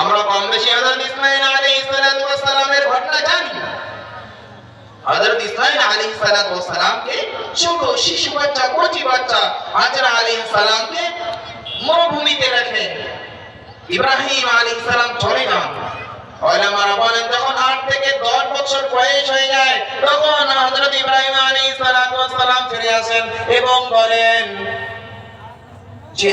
আমরা কম বেশি হযরত ইসমাঈল আলাইহিস সালাতু ওয়াস সালামের ঘটনা জানি। হযরত ইসমাঈল আলাইহিস সালাতু ওয়াস সালামকে ছোট শিশু বাচ্চা, কচি বাচ্চা হাজরা আলাইহিস সালামকে মরুভূমিতে রেখে ইব্রাহিম আলাইহিস সালাম চলে যান। ওলামারা বলেন যখন 8 থেকে 10 বছর বয়স হয়ে যায় তখন হযরত ইব্রাহিম আলাইহিস সালাতু ওয়াস সালাম ফিরে আসেন এবং বলেন যে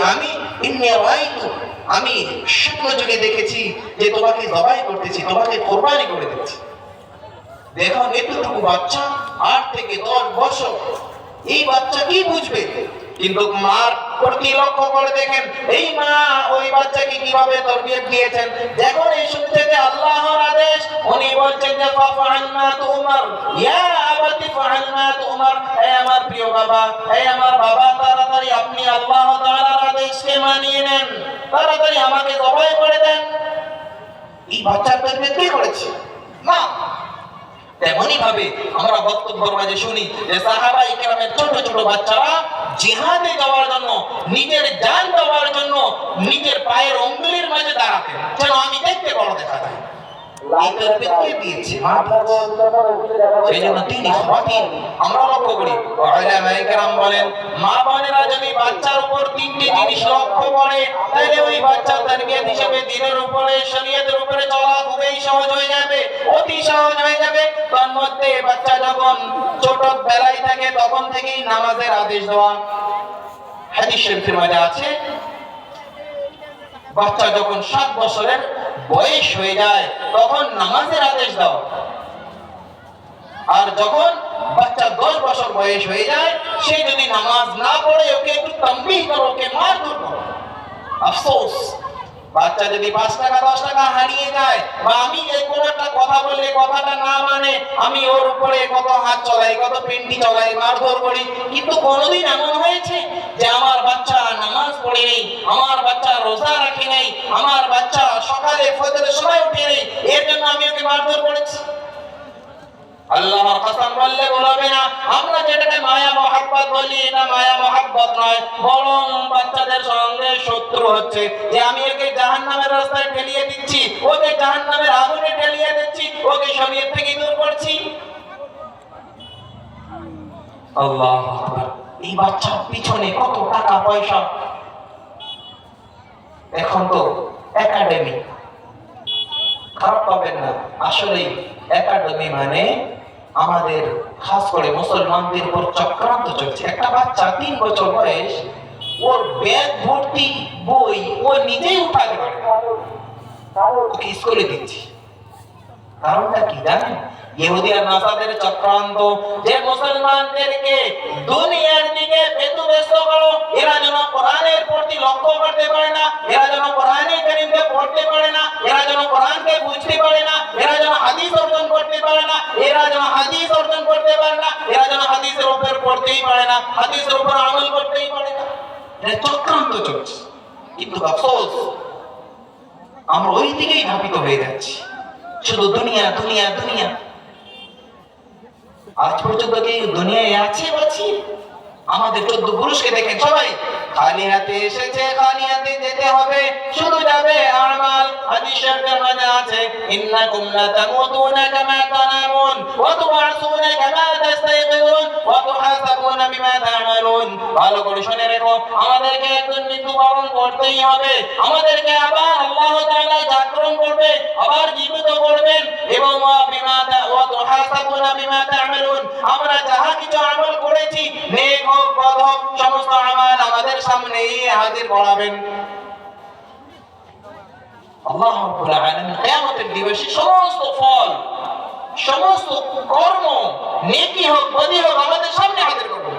আমি স্বপ্ন যোগে দেখেছি যে তোমাকে জবাই করতেছি, তোমাকে কোরবানি করে দিচ্ছি। দেখুন এতটুকু বাচ্চা 8 থেকে 10 বছর, এই বাচ্চা কি বুঝবে? কিন্তু মার প্রতি লক্ষ্য করে দেখেন এই মা ওই বাচ্চাকে কিভাবে তরবিয়ত দিয়েছেন। দেখুন এই শুনতে যে আল্লাহর আদেশ, উনি বলছেন যে ফাফআল মা তুমার ইয়া আবাতি ফাআল মা তুমার, হে আমার প্রিয় বাবা, হে আমার বাবা, তাড়াতাড়ি আপনি আল্লাহ তাআলার আদেশকে মানিয়ে নেন, তাড়াতাড়ি আমাকে জবাই করে দেন। এই বাচ্চার তরবিয়ত কে করেছে? মা। তেমনি ভাবে আমরা বক্তব্যের মাঝে শুনি যে সাহাবায়ে কেরামের ছোট ছোট বাচ্চারা জিহাদে যাওয়ার জন্য, নিজের জান দেওয়ার জন্য নিজের পায়ের অঙ্গুলির মাঝে দাঁড়াতেন যেন আমি দেখতে বড় দেখা যায়। আমরা লক্ষ্য করি উলামায়ে কেরাম বলেন মা বোনেরা যদি বাচ্চার উপর 3টি জিনিস লক্ষ্য করে তাহলে ওই বাচ্চা তারবিয়ত হিসেবে দ্বীনের উপরে, শরীয়তের উপরে চলা খুবই সহজ হয়ে যাবে, অতি সহজ হয়ে যাবে। তার মধ্যে বাচ্চা যখন ছোট বেলায় থাকে তখন থেকেই নামাজের আদেশ দেওয়া। হাদিস শরীফের মধ্যে আছে বাচ্চা যখন 7 বছরের বয়স হয়ে যায় তখন নামাজের আদেশ দাও, আর যখন বাচ্চা 10 বছর বয়স হয়ে যায় সে যদি নামাজ না পড়ে ওকে একটু তাম্বিহ করো, ওকে মারধর করো। আফসোস বাচ্চা যদি 5 টাকা 10 টাকা হারিয়ে যায় বা আমি এই কোন একটা কথা বললে কথাটা না মানে আমি ওর উপরে কত হাত চলাই, কত পিন্ডি চলাই, মারধর করি, কিন্তু কোনোদিন এমন হয়েছে যে আমার বাচ্চা নামাজ পড়ে নেই, আমার বাচ্চা রোজা রাখে নাই, আমার বাচ্চা সকালে ফজরের সময় উঠে নেই, এর জন্য আমি ওকে মারধর করেছি? আল্লাহর কসম বললে বলবে না। আমরা যেটাকে মায়া মহব্বত বলি এটা মায়া মহব্বত নয়, বরং বাচ্চাদের সঙ্গে শত্রু হচ্ছে যে আমি একে জাহান্নামের রাস্তায় ঠেলিয়ে দিচ্ছি, ওকে জাহান্নামের আগুনে ঠেলিয়ে দিচ্ছি, ওকে শরীয়ত থেকে দূর করছি। আল্লাহু আকবার। এই বাচ্চার পিছনে কত টাকা পয়সা। এখন তো একাডেমি, খারাপ পাবেন না, আসলে একাডেমি মানে আমাদের খাস করে মুসলমানদের উপর চক্রান্ত চলছে। একটা বাচ্চা 3 বছর বয়স, ওর ব্যাগ ভর্তি বই ও নিজেই উঠাতে পারে, ওকে স্কুলে দিচ্ছি। কারণটা কি জানেন? ইহুদি আর নাসারাদের চক্রান্ত যে মুসলমানদেরকে দুনিয়ার দিকে ব্যস্ত করো, এরা যেন কোরআনের প্রতি লক্ষ্য করতে পারে না, এরা যেন কোরআনে কারীমকে পড়তে পারে না, এরা যেন কোরআনকে বুঝতে পারে না, এরা যেন হাদিস অর্জন করতে পারে না, এরা যেন হাদিস অর্জন করতে পারে না, এরা যেন হাদিসের উপর পড়তেই পারে না, হাদিসের উপর আমল করতেই পারে না। এটা চক্রান্ত চলছে। কিন্তু আফসোস আমরা ওই দিকেই ধাবিত হয়ে যাচ্ছি, শুধু দুনিয়া দুনিয়া দুনিয়া। আজ পর্যন্ত কি দুনিয়ায় আছে বাঁচি? আমাদের 14 পুরুষকে দেখেন, সবাই খালি হাতে এসেছে, খালি হাতে যেতে হবে, শুধু যাবে আমাল। হাদিস শরীফের মধ্যে আছে ইন্নাকুম লা তামুতুনা কামা তানামুন ওয়া তুবআসুনা কামা তাস্তাইকিরুন ওয়া তুহাসাবুনা বিমা তা'মালুন। ভালো করে শুনে রেখো, আমাদেরকে একদিন মৃত্যুবরণ করতেই হবে, আমাদেরকে আবার আল্লাহ তাআলা জাগরণ করবে, আবার জীবিত করবেন, এবং ওয়া তুহাসাবুনা বিমা তা'মালুন। আমরা যাহা কিছু আমল করেছি, নেক হোক বদ হোক, সমস্ত আমল আমাদের সামনে হাজির করাবেন আল্লাহ রাব্বুল আলামিন। কিয়ামতের দিবসে সমস্ত ফল, সমস্ত কর্ম, নেকি হোক বদি হোক, আমাদের সামনে হাজির করবেন।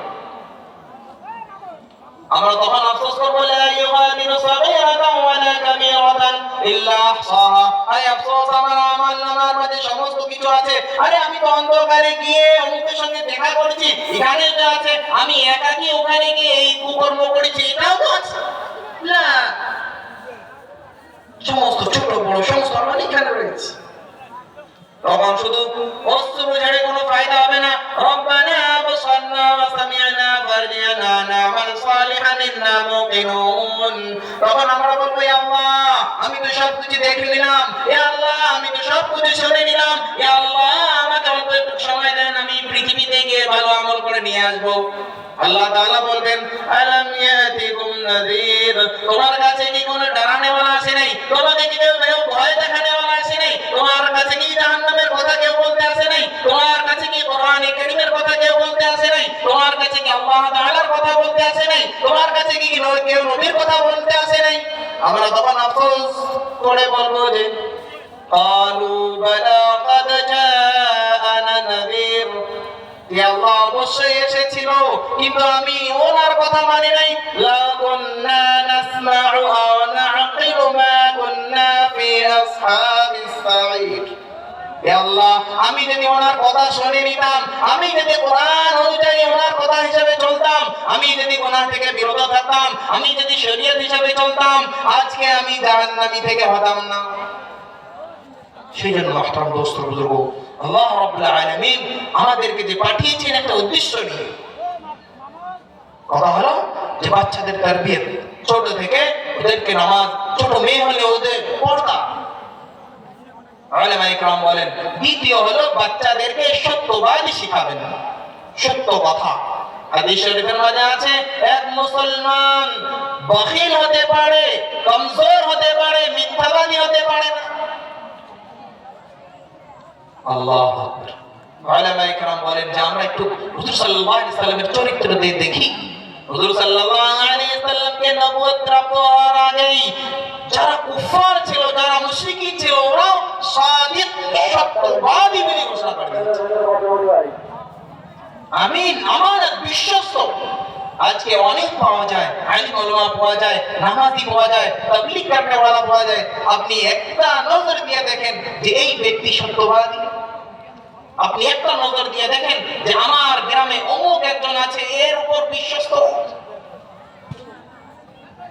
আমরা তখন আফসোস করব, লা ইউগাদিরু সাগীরাতান ওয়ালা কাবীরাতান ইল্লা আহসাহা। আরে আফসোস, আমার আমল নামার মধ্যে সমস্ত কিছু আছে। আরে আমি তো অন্ধকারে গিয়ে অমুকের সঙ্গে দেখা করেছি, এখানে তো আছে, আমি একাকী ওখানে গিয়ে এই কুকর্ম করেছি, এটাও তো আছে। না, সমস্ত ছোট বড় সমস্ত আমল এখানে রয়েছে। তখন শুধু অস্ত্র ঝাড়ে কোনো ফায়দা হবে না। রব্বানা আবসারনা ওয়া সামি'না ফারজি'না না'মাল সালিহান ইন্না মুকিনুন। তখন আমরা বলবো, ইয়া আল্লাহ, আমি তো সব কিছু দেখে নিলাম, ইয়া আল্লাহ আমি তো সব কিছু শুনে নিলাম, ইয়া আল্লাহ আমাকে অল্প একটু সময় দেন, আমি পৃথিবীতে গিয়ে ভালো আমল করে নিয়ে আসবো। আল্লাহ তাআলা বলবেন, আলাম ইয়াতিকুম নাযীর, তোমার কাছে কি কোনো ডরানেওয়ালা আসে নাই? তোমাকে কি কেউ ভয় দেখানেওয়ালা আসে নাই? তোমার কাছে কি জাহান্নামের কথা কেউ বলতে আসে নাই? তোমার কাছে কি কোরআনে কারীমের কথা কেউ বলতে আসে নাই? তোমার কাছে কি আল্লাহ তাআলার কথা বলতে আসে নাই? তোমার কাছে কি কেউ নবীর কথা বলতে আসে নাই? আমরা তখন আফসোস করে বলবো যে قالوا بلى قد جاءنا نذير, আল্লাহ অবশ্যই এসেছিল, কিন্তু আমি ওনার কথা মানি নাই। লা কুন্না নাসমাউ আও নাআকিলু মা কুন্না ফি আসহাবিস সাঈর, আল্লাহ আমি যদি ওনার কথা শুনে নিতাম, আমি যদি কোরআন অনুযায়ী ওনার কথা হিসেবে চলতাম, আমি যদি গুনাহ থেকে বিরত থাকতাম, আমি যদি শরীয়ত হিসেবে চলতাম, আজকে আমি জাহান্নামী থেকে হতাম না। সেই জন্য মাহতারাম দোস্ত বুজুর্গ, আল্লাহ রাব্বুল আলামিন আমাদেরকে যে পাঠিয়েছেন একটা উদ্দেশ্য নিয়ে। কথা হলো যে বাচ্চাদের তারবিয়ত, ছোট থেকে ওদেরকে নামাজ, ছোট মেয়ে হলে ওদের পর্দা। উলামা ইকরাম বলেন দ্বিতীয় হলো বাচ্চাদেরকে সত্যবাদী শিখাবেন, সত্য কথা। হাদিস শরীফের মধ্যে আছে এক মুসলমান বখিল হতে পারে, কমজোর হতে পারে, মিথ্যাবাদী হতে পারে না। আল্লাহু আকবার। উলামা ইকরাম বলেন যে আমরা একটু হুজুর সাল্লাল্লাহু আলাইহি সাল্লামের চরিত্র দিয়ে দেখি। হুজুর সাল্লাল্লাহু আলাইহি সাল্লামকে নবুয়ত প্রাপ্ত হওয়ার আগেই যারা কুফার ছিল, যারা মুশরিকিন ছিল, ওরা সাদিক সত্যবাদী বলে ঘোষণা করে দিয়েছে। আমিন, আমানত, বিশ্বস্ত। আজকে অনেক পাওয়া যায়, আলিম উলামা পাওয়া যায়, নামাজি পাওয়া যায়, তাবলীগ করনেওয়ালা পাওয়া যায়। আপনি একটা নজর দিয়ে দেখেন যে এই ব্যক্তি সত্যবাদী। আপনি একটা নজর দিয়ে দেখেন যে আমার গ্রামে অমুক একজন আছে, এর উপর বিশ্বস্ত।